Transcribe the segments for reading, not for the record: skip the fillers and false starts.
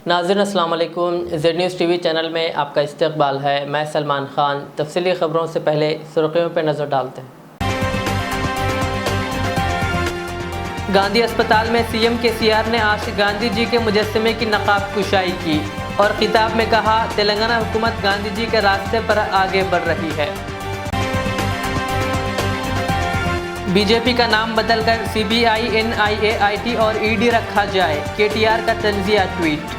नाज़रीन अस्सलाम वालेकुम। ज़ेड न्यूज़ टीवी चैनल में आपका इस्तकबाल है। मैं सलमान खान। तफसीली ख़बरों से पहले सुर्खियों पर नज़र डालते हैं। गांधी अस्पताल में सीएम केसीआर ने आज गांधी जी के मुजस्समे की नकाब कुशाई की और खिताब में कहा, तेलंगाना हुकूमत गांधी जी के रास्ते पर आगे बढ़ रही है। बीजेपी का नाम बदलकर सीबीआई, NIA, IT और ED रखा जाए, KTR का तंज़िया ट्वीट।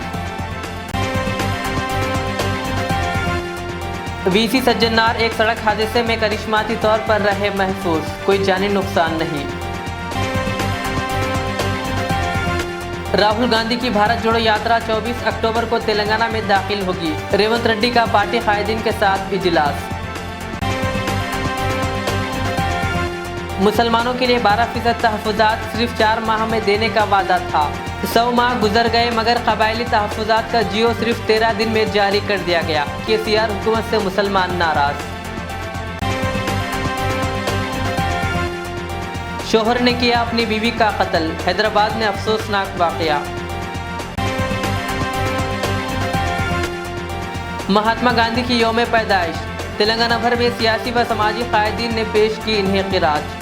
VC सज्जनार एक सड़क हादसे में करिश्माती तौर पर रहे महफूज, कोई जानी नुकसान नहीं। राहुल गांधी की भारत जोड़ो यात्रा 24 अक्टूबर को तेलंगाना में दाखिल होगी। रेवंत रेड्डी का पार्टी कायदीन के साथ इजलास। मुसलमानों के लिए 12% तहफ़्फ़ुज़ात सिर्फ 4 माह में देने का वादा था। 100 माह गुजर गए मगर कबायली तहफ़्फ़ुज़ात का जियो सिर्फ 13 दिन में जारी कर दिया गया। केसीआर हुकूमत से मुसलमान नाराज़। शोहर ने किया अपनी बीवी का कत्ल, हैदराबाद में अफसोसनाक वाक़या। महात्मा गांधी की यौम पैदाइश, तेलंगाना भर में सियासी व समाजी कायदीन ने पेश की इन्हें ख़िराज।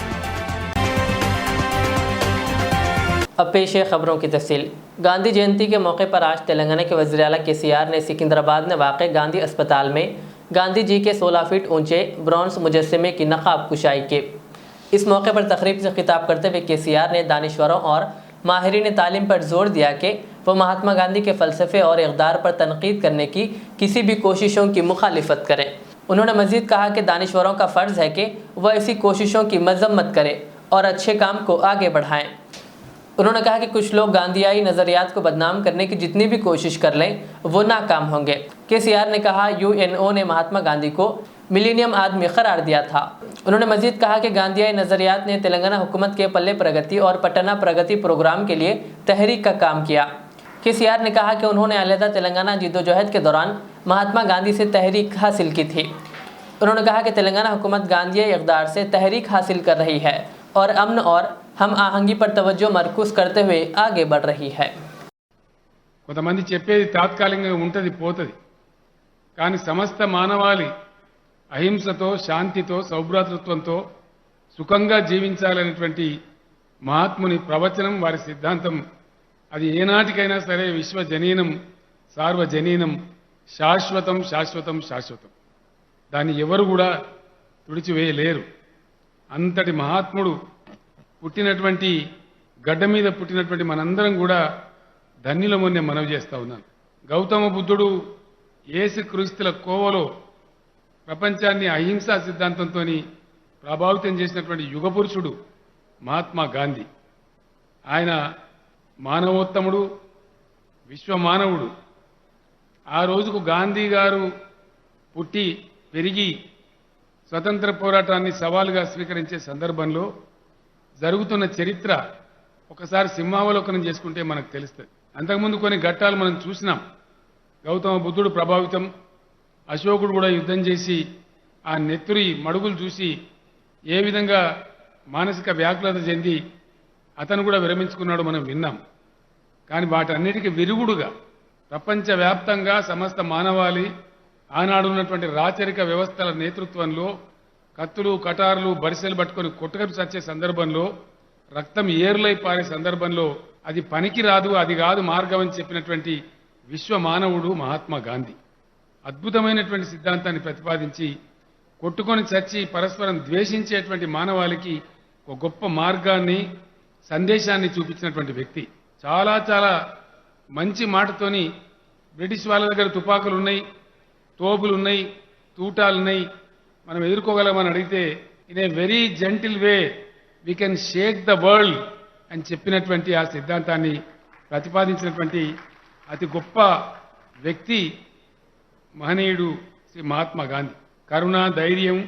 अब पेश है खबरों की तफसील। गांधी जयंती के मौके पर आज तेलंगाना के वज़ीर आला केसीआर ने सिकंदराबाद में वाक़ गांधी अस्पताल में गांधी जी के 16 फीट ऊंचे ब्रॉन्ज़ मुजस्समे की नकाब कुशाई की। इस मौके पर तकरीब से खिताब करते हुए केसीआर ने दानिश्वरों और माहिरीन तालीम पर जोर दिया कि वह महात्मा गांधी के फ़लसफ़े और इक़दार पर तनक़ीद करने की किसी भी कोशिशों की मुखालिफत करें। उन्होंने मज़ीद कहा कि दानिश्वरों का फ़र्ज़ है कि वह ऐसी कोशिशों की मज़म्मत करें और अच्छे काम को आगे बढ़ाएँ। उन्होंने कहा कि कुछ लोग गांधीयाई नज़रियात को बदनाम करने की जितनी भी कोशिश कर लें वो नाकाम होंगे। केसीआर ने कहा, UNO ने महात्मा गांधी को मिलेनियम आदमी करार दिया था। उन्होंने मज़ीद कहा कि गांधीयाई नज़रियात ने तेलंगाना हुकूमत के पल्ले प्रगति और पटना प्रगति प्रोग्राम के लिए तहरीक का काम किया। केसीआर ने कहा कि उन्होंने अलहदा तेलंगाना जद्दोजहद के दौरान महात्मा गांधी से तहरीक हासिल की थी। उन्होंने कहा कि तेलंगाना हुकूमत गांधीयाई इक़दार से तहरीक हासिल कर रही है और अमन और हम आहंगी पर तवज्जो मरकूज करते हुए आगे बढ़ रही है। కొంతమంది చెప్పేది తాత్కాలికంగా ఉంటది పోతది, కానీ సమస్త మానవాళి అహింసతో, శాంతితో, సౌభ్రాతృత్వంతో సుఖంగా జీవించాలనేటువంటి మహాత్ముని ప్రవచనం, వారి సిద్ధాంతం అది ఏనాటికైనా సరే విశ్వజనీనం, సార్వజనీనం, శాశ్వతం శాశ్వతం శాశ్వతం. దాన్ని ఎవరు కూడా తుడిచివేయలేరు. అంతటి మహాత్ముడు పుట్టినటువంటి గడ్డ మీద పుట్టినటువంటి మనందరం కూడా ధన్యులమని మనవి చేస్తా ఉన్నాను. గౌతమ బుద్ధుడు యేసుక్రీస్తుల కోవలో ప్రపంచాన్ని అహింసా సిద్ధాంతంతో ప్రభావితం చేసినటువంటి యుగపురుషుడు మహాత్మా గాంధీ. ఆయన మానవోత్తముడు, విశ్వమానవుడు. ఆ రోజుకు గాంధీ గారు పుట్టి పెరిగి స్వతంత్ర పోరాటాన్ని సవాలుగా స్వీకరించే సందర్భంలో జరుగుతున్న చరిత్ర ఒకసారి సింహావలోకనం చేసుకుంటే మనకు తెలుస్తుంది. అంతకుముందు కొన్ని ఘట్టాలు మనం చూసినాం. గౌతమ బుద్ధుడు ప్రభావితం, అశోకుడు కూడా యుద్ధం చేసి ఆ నెత్తురి మడుగులు చూసి ఏ విధంగా మానసిక వ్యాకులత చెంది అతను కూడా విరమించుకున్నాడు మనం విన్నాం. కానీ వాటన్నిటికీ విరుగుడుగా ప్రపంచవ్యాప్తంగా సమస్త మానవాళి ఆనాడు ఉన్నటువంటి రాచరిక వ్యవస్థల నేతృత్వంలో కత్తులు, కటార్లు, బరిసెలు పట్టుకొని కొట్టుకొని చచ్చే సందర్భంలో, రక్తం ఏర్లై పారే సందర్భంలో అది పనికి రాదు, అది కాదు మార్గం అని చెప్పినటువంటి విశ్వమానవుడు మహాత్మా గాంధీ. అద్భుతమైనటువంటి సిద్ధాంతాన్ని ప్రతిపాదించి కొట్టుకొని చచ్చి పరస్పరం ద్వేషించేటువంటి మానవాళికి ఒక గొప్ప మార్గాన్ని, సందేశాన్ని చూపించినటువంటి వ్యక్తి. చాలా చాలా మంచి మాటతోని బ్రిటిష్ వాళ్ళ దగ్గర తుపాకులు ఉన్నాయి, తోపులు ఉన్నాయి, తూటాలున్నాయి, మనం ఎదుర్కోగలమని అడిగితే in a very gentle way we can Sheikh the world అని చెప్పినటువంటి ఆ సిద్ధాంతాన్ని ప్రతిపాదించినటువంటి అతి గొప్ప వ్యక్తి మహనీయుడు శ్రీ మహాత్మా గాంధీ. కరుణ, ధైర్యం,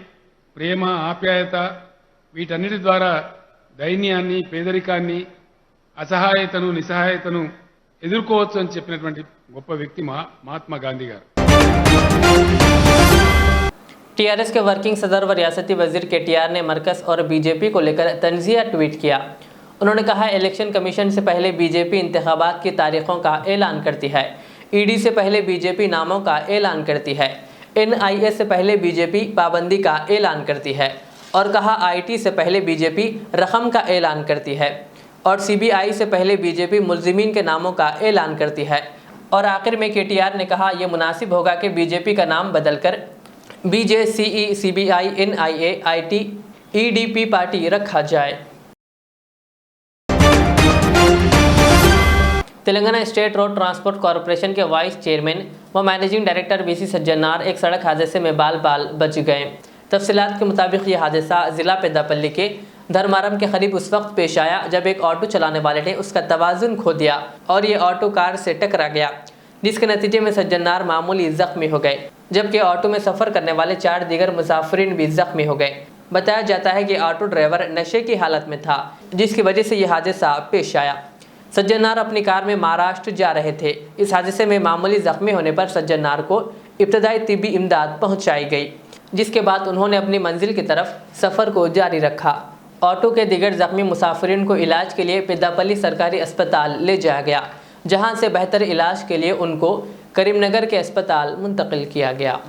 ప్రేమ, ఆప్యాయత వీటన్నిటి ద్వారా దైన్యాన్ని, పేదరికాన్ని, అసహాయతను, నిస్సహాయతను ఎదుర్కోవచ్చు అని చెప్పినటువంటి గొప్ప వ్యక్తి మహాత్మా గాంధీ గారు. TRS के वर्किंग सदर व रियासती वजीर KTR ने मरकज़ और BJP को लेकर तंज़िया ट्वीट किया। उन्होंने कहा, इलेक्शन कमीशन से पहले BJP इंतखाबात की तारीखों का ऐलान करती है, ईडी से पहले बीजेपी नामों का ऐलान करती है, एनआईए से पहले बीजेपी पाबंदी का ऐलान करती है और कहा आईटी से पहले बीजेपी रकम का ऐलान करती है और सीबीआई से पहले बीजेपी मुलजिमीन के नामों का ऐलान करती है और आखिर में केटीआर ने कहा यह मुनासिब होगा कि बीजेपी का नाम बदलकर बीजेसीई, CBI, NIA, IT, EDP party रखा जाए। Telangana state road transport corporation के वाइस चेयरमैन व मैनेजिंग डायरेक्टर बीसी सज्जनार एक सड़क हादसे में बाल बाल बच गए। तफसीलात के मुताबिक ये हादसा ज़िला पेदापल्ली के धर्मारम के करीब उस वक्त पेश आया जब एक ऑटो चलाने वाले ने उसका तवाज़ुन खो दिया और ये ऑटो कार से टकरा गया, जिसके नतीजे में सज्जनार मामूली जख्मी हो गए, जबकि ऑटो में सफ़र करने वाले 4 दीगर मुसाफिरीन भी जख्मी हो गए। बताया जाता है कि ऑटो ड्राइवर नशे की हालत में था, जिसकी वजह से यह हादसा पेश आया। सज्जनार अपनी कार में महाराष्ट्र जा रहे थे। इस हादसे में मामूली जख्मी होने पर सज्जनार को इब्तदाई तिब्बी इमदाद पहुंचाई गई, जिसके बाद उन्होंने अपनी मंजिल की तरफ सफ़र को जारी रखा। ऑटो के दिगर जख्मी मुसाफिरीन को इलाज के लिए पेदापल्ली सरकारी अस्पताल ले जाया गया, जहां से बेहतर इलाज के लिए उनको करीमनगर के अस्पताल मुंतकिल किया गया।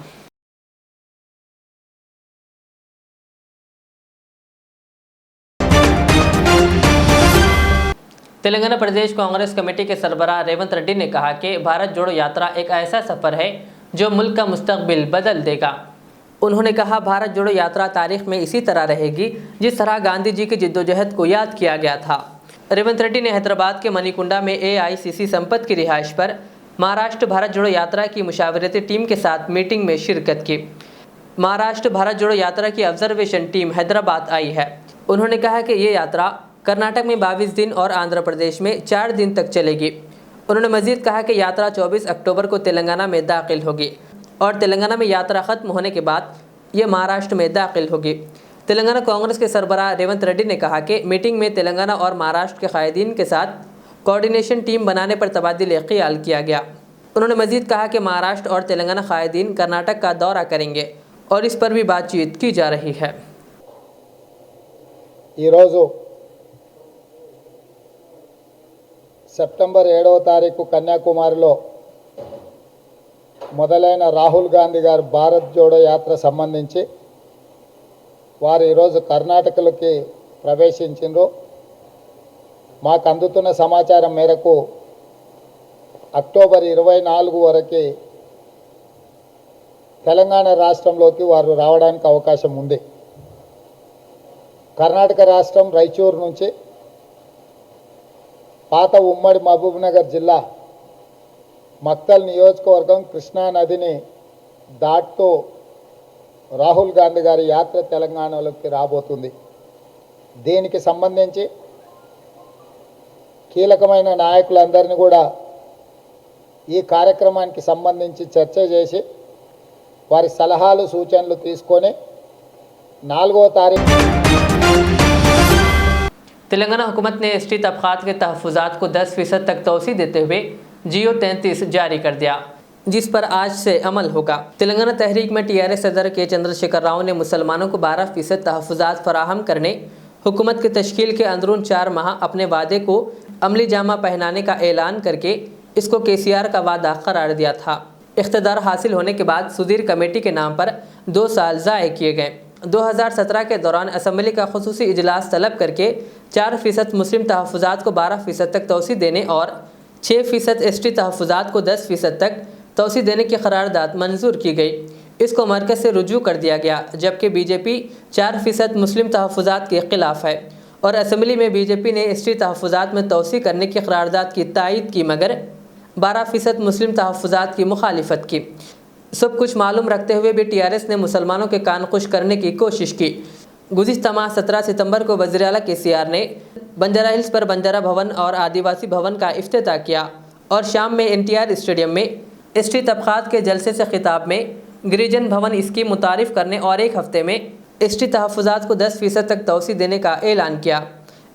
तेलंगाना प्रदेश कांग्रेस कमेटी के सरबराह रेवंत रेड्डी ने कहा कि भारत जोड़ो यात्रा एक ऐसा सफ़र है जो मुल्क का मुस्तकबिल बदल देगा। उन्होंने कहा भारत जोड़ो यात्रा तारीख में इसी तरह रहेगी जिस तरह गांधी जी की जिद्दोजहद को याद किया गया था। रेवंत रेड्डी ने हैदराबाद के मणिकुंडा में एआईसीसी संपत की रिहाइश पर महाराष्ट्र भारत जोड़ो यात्रा की मुशावरती टीम के साथ मीटिंग में शिरकत की। महाराष्ट्र भारत जोड़ो यात्रा की ऑब्जर्वेशन टीम हैदराबाद आई है। उन्होंने कहा कि ये यात्रा कर्नाटक में 22 दिन और आंध्र प्रदेश में 4 दिन तक चलेगी। उन्होंने मजीद कहा कि यात्रा 24 अक्टूबर को तेलंगाना में दाखिल होगी और तेलंगाना में यात्रा ख़त्म होने के बाद ये महाराष्ट्र में दाखिल होगी। तेलंगाना कांग्रेस के सरबराह रेवंत रेड्डी ने कहा कि मीटिंग में तेलंगाना और महाराष्ट्र के कायदीन के साथ कोऑर्डिनेशन टीम बनाने पर तबादिल ख्याल किया गया। उन्होंने मजीद कहा कि महाराष्ट्र और तेलंगाना कायदीन कर्नाटक का दौरा करेंगे और इस पर भी बातचीत की जा रही है। సెప్టెంబర్ 7వ తారీఖు కన్యాకుమారిలో మొదలైన రాహుల్ గాంధీ గారి భారత్ జోడో యాత్ర సంబంధించి వారు ఈరోజు కర్ణాటకలోకి ప్రవేశించారు। మాకు అందుతున్న సమాచారం మేరకు అక్టోబర్ 24 వరకు తెలంగాణ రాష్ట్రంలోకి వారు రావడానికి అవకాశం ఉంది। కర్ణాటక రాష్ట్రం రాయచూరు నుంచి పాత ఉమ్మడి మహబూబ్నగర్ జిల్లా మక్తల్ నియోజకవర్గం కృష్ణా నదిని దాటుతూ రాహుల్ గాంధీ గారి యాత్ర తెలంగాణలోకి రాబోతుంది। దీనికి సంబంధించి కీలకమైన నాయకులందరినీ కూడా ఈ కార్యక్రమానికి సంబంధించి చర్చ చేసి వారి సలహాలు సూచనలు తీసుకొని 4వ తారీఖు तेलंगाना हुकूमत ने एसटी तबकात के तहफ़्फ़ुज़ात को 10% तक तोसी देते हुए जियो 33 जारी कर दिया, जिस पर आज से अमल होगा। तेलंगाना तहरीक में टीआरएस सदर के चंद्रशेखर राव ने मुसलमानों को 12% तहफ़्फ़ुज़ात फराहम करने हुकूमत की तश्कील के अंदरून 4 माह अपने वादे को अमली जामा पहनाने का ऐलान करके इसको केसीआर का वादा करार दिया था। इख्तिदार हासिल होने के बाद सुदीर कमेटी के नाम पर 2 साल ज़ाय किए गए। 2017 के दौरान असम्बली का खुसूसी इजलास तलब करके 4% मुस्लिम तहफ़्फ़ुज़ात को 12% तक तोसी देने और 6% एसटी तहफ़्फ़ुज़ात को 10% तक तोसी देने की करारदाद मंजूर की गई। इसको मरकज़ से रुजू कर दिया गया, जबकि बीजेपी 4% मुस्लिम तहफ़्फ़ुज़ात के ख़िलाफ़ है और असम्बली में बीजेपी ने एसटी तहफ़्फ़ुज़ात में तोसी करने की करारदाद की तायीद की, मगर 12% मुस्लिम तहफ़्फ़ुज़ात की मुखालिफत की। सब कुछ मालूम रखते हुए भी टीआरएस ने मुसलमानों के कान खुश करने की कोशिश की। गुज़िश्ता माह 17 सितंबर को वज़ीर आला केसीआर ने बंजारा हिल्स पर बंजारा भवन और आदिवासी भवन का इफ्तिताह किया और शाम में एनटीआर स्टेडियम में एसटी तबकात के जलसे से खिताब में गिरिजन भवन स्कीम मुतारिफ करने और 1 हफ्ते में एसटी तहफ़्फ़ुज़ात को 10% तक तोसी देने का ऐलान किया।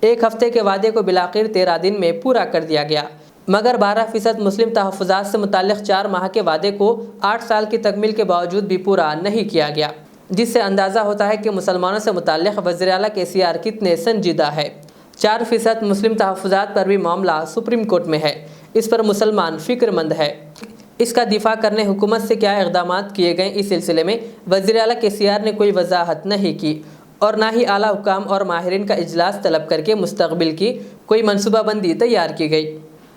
1 हफ्ते के वादे को बिलाखिर 13 दिन में पूरा कर दिया गया, मगर 12% मुस्लिम तहफ़्फ़ुज़ात से मुताल्लिक़ 4 माह के वादे को 8 साल की तकमील के बावजूद भी पूरा नहीं किया गया, जिससे अंदाज़ा होता है कि मुसलमानों से मुताल्लिक़ वज़ीर आला केसीआर कितने संजीदा है। 4% मुस्लिम तहफ़्फ़ुज़ात पर भी मामला सुप्रीम कोर्ट में है। इस पर मुसलमान फिक्रमंद है। इसका दिफा करने हुकूमत से क्या इक़दामात किए गए, इस सिलसिले में वज़ीर आला KCR ने कोई वजाहत नहीं की और ना ही आला हुकाम और माहिरीन का इजलास तलब करके मुस्तक़बिल की कोई मनसूबाबंदी तैयार की गई,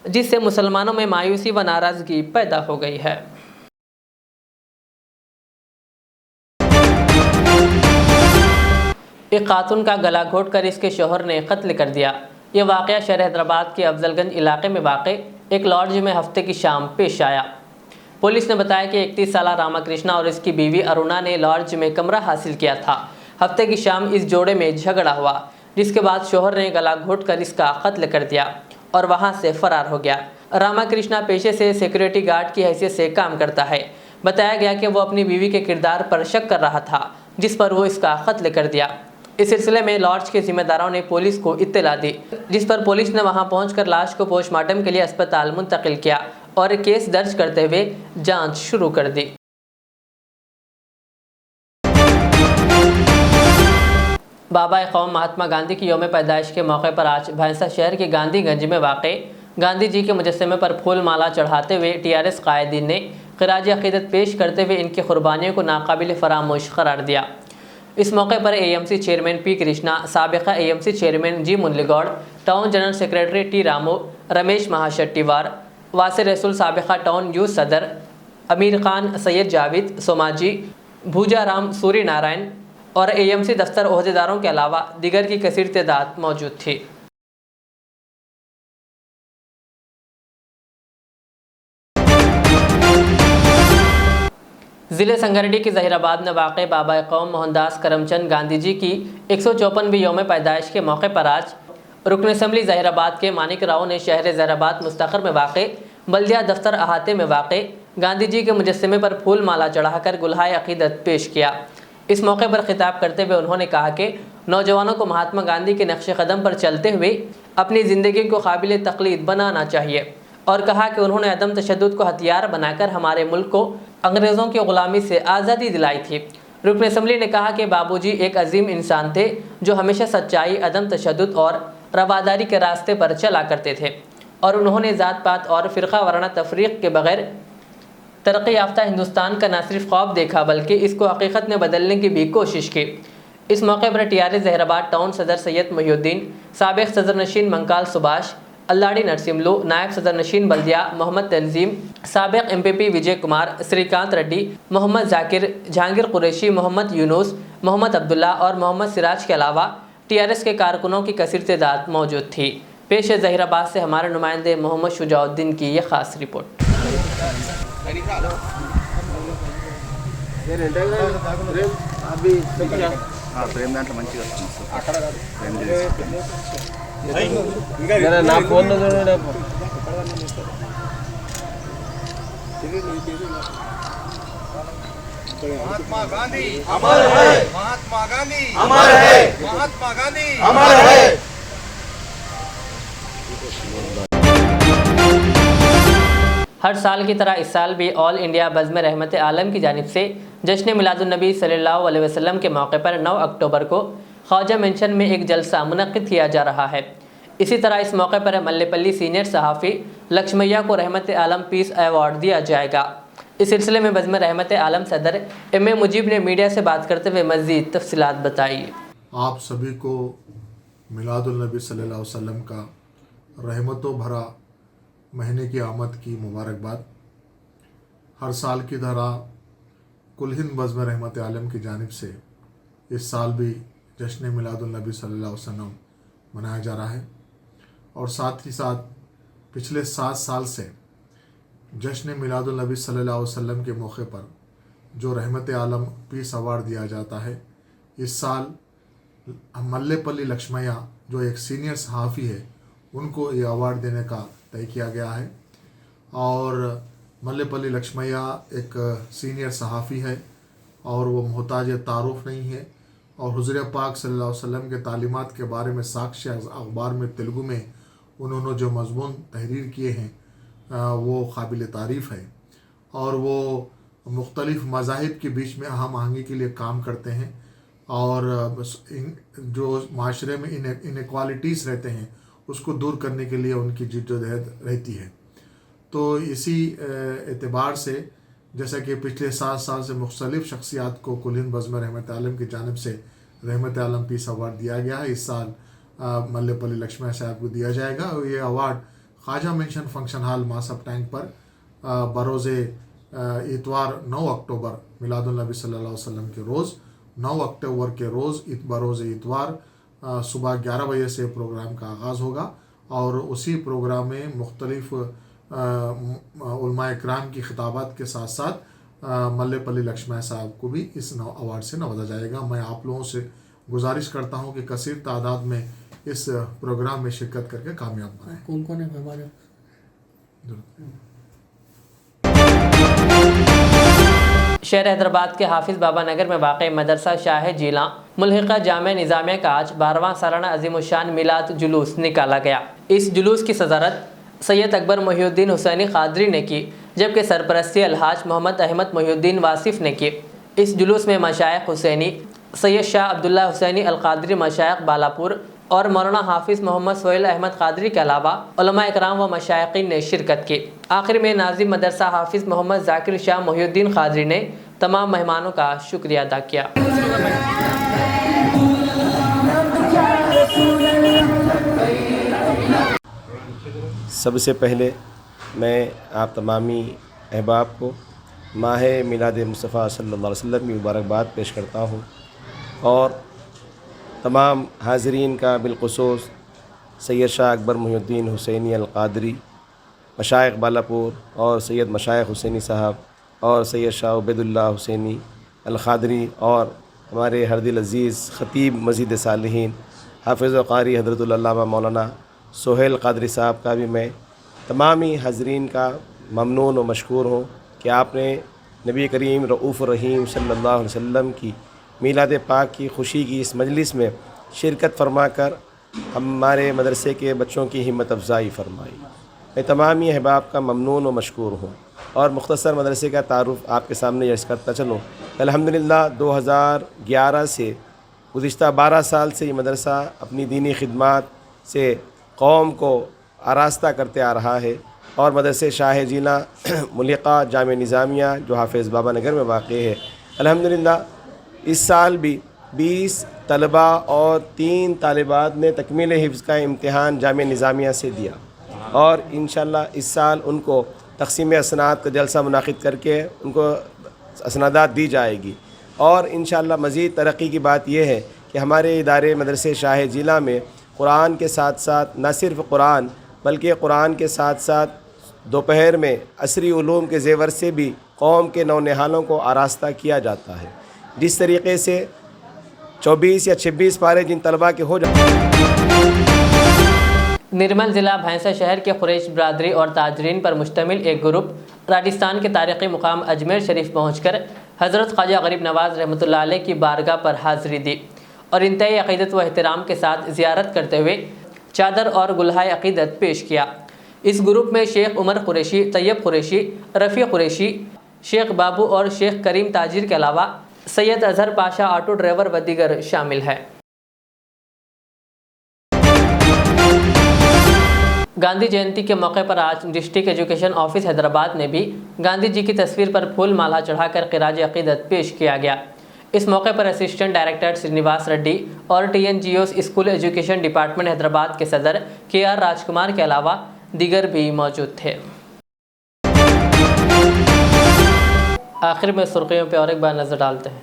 जिससे मुसलमानों में मायूसी व नाराज़गी पैदा हो गई है। एक खातून का गला घोट कर इसके शोहर ने कत्ल कर दिया। ये वाक़या शहर हैदराबाद के अफजलगंज इलाके में वाक़ एक लॉज में हफ्ते की शाम पेश आया। पुलिस ने बताया कि 31 साल रामाकृष्णा और इसकी बीवी अरुणा ने लॉज में कमरा हासिल किया था। हफ्ते की शाम इस जोड़े में झगड़ा हुआ, जिसके बाद शोहर ने गला घोट कर इसका कत्ल कर दिया और वहां से फरार हो गया। रामाकृष्णा पेशे से सिक्योरिटी गार्ड की हैसियत से काम करता है। बताया गया कि वो अपनी बीवी के किरदार पर शक कर रहा था, जिस पर वो इसका कत्ल कर दिया। इस सिलसिले में लॉज के जिम्मेदारों ने पुलिस को इत्तला दी, जिस पर पुलिस ने वहां पहुंचकर लाश को पोस्टमार्टम के लिए अस्पताल मुंतकिल किया और केस दर्ज करते हुए जांच शुरू कर दी। बाबा कौम महात्मा गांधी की यौम पैदाइश के मौके पर आज भैंसा शहर के गांधीगंज में वाक़े गांधी जी के मुजस्समे पर फूल माला चढ़ाते हुए TRS कायदीन ने ख़िराज अक़ीदत पेश करते हुए इनकी कुर्बानियों को नाकाबिल फरामोश करार दिया। इस मौके पर AMC चेयरमैन P कृष्णा, साबिक़ा AMC chairman G Murali Goud, town general secretary T Ramu, Ramesh Mahashettiwar, Wasir Rasool साबिक़ा टाउन यूथ सदर, अमीर खान, सैयद जावेद, सोमाजी, भूजाराम, सूर्य नारायण और AMC दफ्तर ओहदेदारों के अलावा दीगर की कसीर तादाद मौजूद थी। ज़िले संगारेड्डी के ज़हीराबाद में वाक़ बाबा कौम मोहनदास करमचंद गांधी जी की 154वीं यौम पैदाइश के मौके पर आज रुकन असम्बली ज़हीराबाद के मानिक राव ने शहर ज़हीराबाद मुस्तक़र में वाक़ बल्दिया दफ्तर अहाते में वाक़ गांधी जी के मुजस्समे पर फूल माला चढ़ाकर गुलहाए अक़ीदत पेश किया। इस मौके पर खिताब करते हुए उन्होंने कहा कि नौजवानों को महात्मा गांधी के नक्श कदम पर चलते हुए अपनी ज़िंदगी को काबिल तक़लीद बनाना चाहिए और कहा कि उन्होंने अदम तशद्दुद को हथियार बनाकर हमारे मुल्क को अंग्रेज़ों की ग़ुलामी से आज़ादी दिलाई थी। रुकन असम्बली ने कहा कि बाबूजी एक अजीम इंसान थे जो हमेशा सच्चाई, अदम तशद्दुद और रवादारी के रास्ते पर चला करते थे और उन्होंने ज़ात पात और फ़िरक़ा वराना तफरीक़ के बग़ैर तरक्की याफ्ता हिंदुस्तान का न सिर्फ ख्वाब देखा बल्कि इसको हकीकत में बदलने की भी कोशिश की। इस मौके पर TRS ज़हीराबाद टाउन सदर सैयद मोहिउद्दीन, साबिक़ सदर नशीन मंकाल सुभाष, अल्लाड़ी नरसिम्लू, नायब सदर नशीन बल्दिया मोहम्मद तंजीम, साबिक़ MPP विजय कुमार, श्रीकांत रेड्डी, मोहम्मद जाकिर, जहांगीर कुरैशी, मोहम्मद यूनुस, मोहम्मद अब्दुल्ला और मोहम्मद सिराज के अलावा TRS के कारकुनों की कसीर तादाद मौजूद थी। पेश है ज़हीराबाद से हमारे नुमाइंदे मोहम्मद शुजाउद्दीन की ये ख़ास रिपोर्ट। నా ఫోన్ महात्मा गांधी अमर है, महात्मा गांधी अमर है, महात्मा गांधी अमर है। हर साल की तरह इस साल भी ऑल इंडिया बज़्म रहमत आलम की जानिब से जश्न मिलादुन्नबी सल्लल्लाहु अलैहि वसल्लम के मौके पर 9 अक्टूबर को ख्वाजा मेंशन में एक जलसा मुनक़्क़िद किया जा रहा है। इसी तरह इस मौके पर मल्लेपल्ली सीनियर सहाफ़ी लक्ष्मैया को रहमत आलम पीस अवार्ड दिया जाएगा। इस सिलसिले में बज़्म रहमत आलम सदर M.A. मुजीब ने मीडिया से बात करते हुए मज़ीद तफ़सीलात बताई। आप सभी को मिलादुन्नबी सल्लल्लाहु अलैहि वसल्लम का रहमतों भरा महीने की आमद की मुबारकबाद। हर साल की तरह कुल हिंद बज़्म रहमत आलम की जानिब से इस साल भी जश्न मिलादुन्नबी सल्लल्लाहु अलैहि वसल्लम मनाया जा रहा है और साथ ही साथ पिछले 7 साल से जश्न मिलादुन्नबी सल्लल्लाहु अलैहि वसल्लम के मौके पर जो रहमत आलम पीस अवार्ड दिया जाता है, इस साल मल्लेपल्ली लक्ष्मैया जो एक सीनियर सहाफ़ी है उनको ये अवार्ड देने का तय किया गया है। और मल्लेपल्ली लक्ष्मैया एक सीनियर सहाफ़ी है और वो मोहताज तारुफ नहीं है और हुज़ूर पाक सल्लल्लाहु अलैहि वसल्लम के तालीमात के बारे में साक्ष्य अखबार में तेलुगु में उन्होंने जो मज़मून तहरीर किए हैं वो काबिल तारीफ़ है और वो मुख्तलिफ़ मज़ाहिब के बीच में हम आहंगी के लिए काम करते हैं और जो माशरे में इनक्वालिटीज़ रहते हैं उसको दूर करने के लिए उनकी जिद्दोजहद रहती है। तो इसी एतबार से जैसा कि पिछले 7 साल से मुख्तलिफ शख्सियात को कुल हिंद बज़्म रहमत आलम की जानिब से रहमत आलम पीस अवार्ड दिया गया है। इस साल मल्लेपल्ली लक्ष्मण साहब को दिया जाएगा और ये award Khwaja mansion function hall Masab Tank पर बरोज़े इतवार 9 अक्टूबर मिलादुन नबी सल्लल्लाहु अलैहि वसल्लम के रोज़ 9 अक्टूबर के रोज़ बरोज़ इतवार सुबह 11 बजे से प्रोग्राम का आगाज़ होगा और उसी प्रोग्राम में मुख्तलिफ उलमा इकराम की खिताबात के साथ साथ मल्लेपल्ली लक्ष्मण साहब को भी इस अवार्ड से नवाजा जाएगा। मैं आप लोगों से गुजारिश करता हूं कि कसीर तादाद में इस प्रोग्राम में शिरकत करके कामयाब बनाएं। कौन कौन है हमारे? शहर हैदराबाद के हाफिज़ बाबा नगर में वाक़ मदरसा शाह जीला मुल्हिका जामिया निज़ामिया का आज 12वां सालाना अज़ीमुश्शान मिलाद जुलूस निकाला गया। इस जुलूस की सदारत सैयद अकबर मोहिउद्दीन हुसैनी क़ादरी ने की, जबकि सरपरस्ती अलहाज मोहम्मद अहमद मोहिउद्दीन वासिफ़ ने की। इस जुलूस में मशाइख हुसैनी सैयद शाह अब्दुल्ला हुसैनी अल-क़ादरी मशाइख बालापुर और मौलाना हाफिज़ मोहम्मद सोहेल अहमद क़ादरी के अलावा उलमा इकराम व मशाइखीन ने शिरकत की। आखिर में नाज़िम मदरसा हाफिज़ मोहम्मद ज़ाकिर शाह मोहिउद्दीन क़ादरी ने तमाम मेहमानों का शुक्रिया अदा किया। सबसे पहले मैं आप तमामी अहबाब को माह मिलाद मुस्तफ़ा सल्लल्लाहु अलैहि वसल्लम की मुबारकबाद पेश करता हूँ और तमाम हाज़रीन का बिलख़ुसूस सैयद शाह अकबर मोहिउद्दीन हुसैनी अल-क़ादरी मशाइख बालापुर और सैयद मशाइख हुसैनी साहब और सैयद शाह उबैदुल्लाह हुसैनी अल-क़ादरी और हमारे हरदिल अज़ीज़ ख़तीब मस्जिद सालिहीन हाफ़िज़ व क़ारी हज़रतुल अल्लामा मौलाना सोहेल क़ादरी साहब का भी मैं तमामी हाज़रीन का ममनून व मशकूर हूँ कि आपने नबी करीम रऊफ़ रहीम सल्लल्लाहु अलैहि वसल्लम की मीलाद पाक की खुशी की इस मजलिस में शिरकत फरमा कर हमारे मदरसे के बच्चों की हिम्मत अफ़ज़ाई फरमाई। मैं तमामी अहबाब का ममनून व मशकूर हूँ और मुख्तसर मदरसे का तारुफ़ आपके सामने अर्ज़ करता चलूँ। अल्हम्दुलिल्लाह 2011 से गुज़िश्ता 12 साल से ये मदरसा अपनी दीनी खिदमात से कौम को आरास्ता करते आ रहा है और मदरसे शाह जीला मुल्हिका जामिया निज़ामिया जो हाफिज़ बाबा नगर में वाक़ है, अल्हम्दुलिल्लाह इस साल भी 20 तलबा और 3 तालिबात ने तकमील हिफ्ज़ का इम्तिहान जामिया निज़ामिया से दिया और इंशाअल्लाह इस साल उनको तक़सीम असनाद का जलसा मुनाक़िद करके उनको असनादात दी जाएगी। और इंशाअल्लाह मज़ीद तरक्की की बात यह है कि हमारे इदारे मदरसे शाह जिला में कुरान के साथ साथ न सिर्फ़ कुरान बल्कि कुरान के साथ साथ दोपहर में असरी उलूम के ज़ेवर से भी कौम के नौनिहालों को आरास्ता किया जाता है। जिस तरीक़े से 24 या 26 पारे जिन तलबा के हो जाते निर्मल ज़िला भैंसा शहर के कुरैश बरादरी और ताजरीन पर मुश्तमिल एक ग्रुप राजस्थान के तारीख़ी मुकाम अजमेर शरीफ पहुँचकर हज़रत ख्वाजा गरीब नवाज़ रहमतुल्लाह अलैह की बारगाह पर हाज़िरी दी और इंतहाई अक़ीदत व एहतराम के साथ ज़ियारत करते हुए चादर और गुलहाए अक़ीदत पेश किया। इस ग्रुप में शेख उमर कुरैशी, तैयब कुरैशी, रफ़ी कुरैशी, शेख बाबू और शेख करीम ताजिर के अलावा सैयद अज़हर पाशा ऑटो ड्राइवर व दीगर शामिल है। गांधी जयंती के मौके पर आज डिस्ट्रिक्ट एजुकेशन ऑफिस हैदराबाद में भी गांधी जी की तस्वीर पर फूल माला चढ़ाकर क़िराज अक़ीदत पेश किया गया। इस मौके पर असिस्टेंट डायरेक्टर श्रीनिवास रेड्डी और TNGO school education department Hyderabad के सदर KR राजकुमार के अलावा दीगर भी मौजूद थे। आखिर में सुर्खियों पर और एक बार नज़र डालते हैं।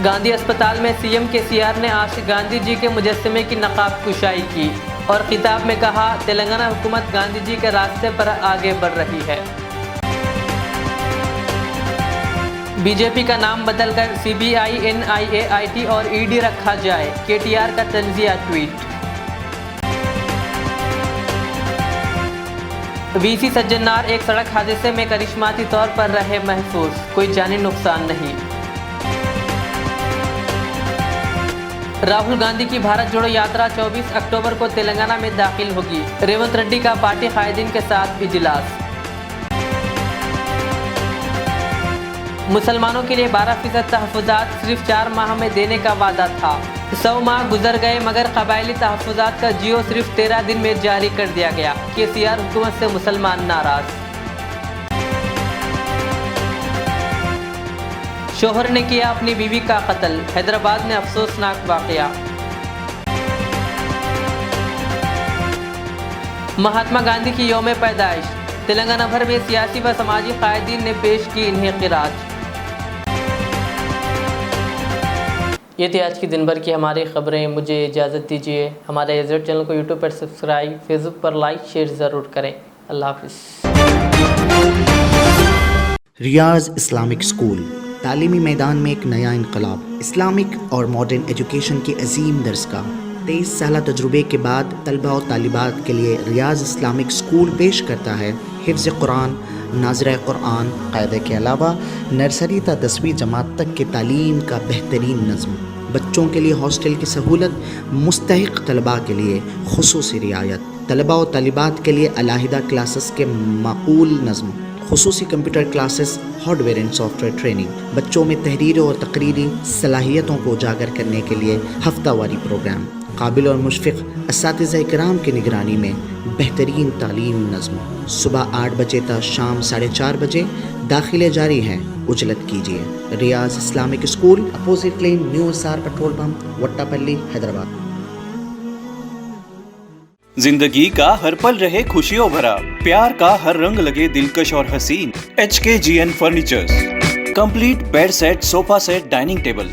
गांधी अस्पताल में CM KCR ने आज गांधी जी के मुजस्समे की नकाब कुशाई की और खिताब में कहा, तेलंगाना हुकूमत गांधी जी के रास्ते पर आगे बढ़ रही है। बीजेपी का नाम बदलकर CBI, NIA, IT और ED रखा जाए, KTR का तंज़िया ट्वीट। VC सज्जनार एक सड़क हादसे में करिश्माती तौर पर रहे महफूज, कोई जानी नुकसान नहीं। राहुल गांधी की भारत जोड़ो यात्रा 24 अक्टूबर को तेलंगाना में दाखिल होगी। रेवंत रेड्डी का पार्टी कायदीन के साथ इजलास। मुसलमानों के लिए 12% तहफ़्फ़ुज़ात सिर्फ 4 माह में देने का वादा था। 100 माह गुजर गए मगर कबायली तहफ़्फ़ुज़ात का जियो सिर्फ 13 दिन में जारी कर दिया गया। KCR हुकूमत से मुसलमान नाराज़। शोहर ने किया अपनी बीवी का कत्ल, हैदराबाद में अफसोसनाक वाक़या। महात्मा गांधी की यौम पैदाइश, तेलंगाना भर में सियासी व समाजी कायदीन ने पेश की इन्हें क़िरात। ये थी आज की दिन भर की हमारी ख़बरें। मुझे इजाज़त दीजिए। हमारे एज़ेड चैनल को यूट्यूब पर सब्सक्राइब, फेसबुक पर लाइक शेयर ज़रूर करें। अल्लाह हाफ़िज़। रियाज इस्लामिक स्कूल तालीमी मैदान में एक नया इनकलाब। इस्लामिक और मॉडर्न एजुकेशन की अजीम दरसगाह। 23 साल तजुर्बे के बाद तलबा और तालिबात के लिए रियाज इस्लामिक स्कूल पेश करता है हिफ्ज़ कुरान, नाज़िरा कुरान क़ायदे के अलावा नर्सरी ta 10वीं जमात तक के तालीम का बेहतरीन नज़्म। बच्चों के लिए हॉस्टल की सहूलत, मुस्तहिक़ तलबा के लिए खुसूसी रियायत, तलबा और तालिबात के लिए अलहदा क्लासेस के माकूल नज़्म, खुसूसी computer classes, hardware and software training, बच्चों में तहरीर और तकरीरी सलाहियतों को उजागर करने के लिए हफ्तावारी प्रोग्राम, काबिल और मुशफ़िक़ असातिज़ा इकराम की निगरानी में बेहतरीन तालीम नज़्म। सुबह 8 बजे तक शाम 4:30 बजे दाखिले जारी हैं, उजलत कीजिए। Riyaz Islamic school, opposite lane, new SR petrol pump, Vattepally, Hyderabad. जिंदगी का हर पल रहे खुशियों भरा, प्यार का हर रंग लगे दिलकश और हसीन। HKGN furnitures, complete bed set, sofa set, dining table.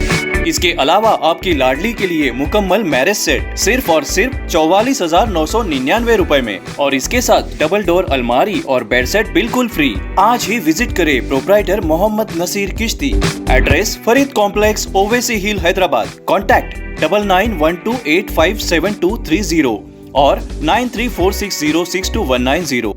इसके अलावा आपकी लाडली के लिए मुकम्मल मैरिज सेट सिर्फ और सिर्फ 44,999 रुपए में, और इसके साथ डबल डोर अलमारी और बेड सेट बिल्कुल फ्री। आज ही विजिट करें प्रोप्राइटर मोहम्मद नसीर किश्ती। एड्रेस फरीद कॉम्प्लेक्स, ओवैसी हिल, हैदराबाद। कॉन्टैक्ट 9912857230 और 9346062190।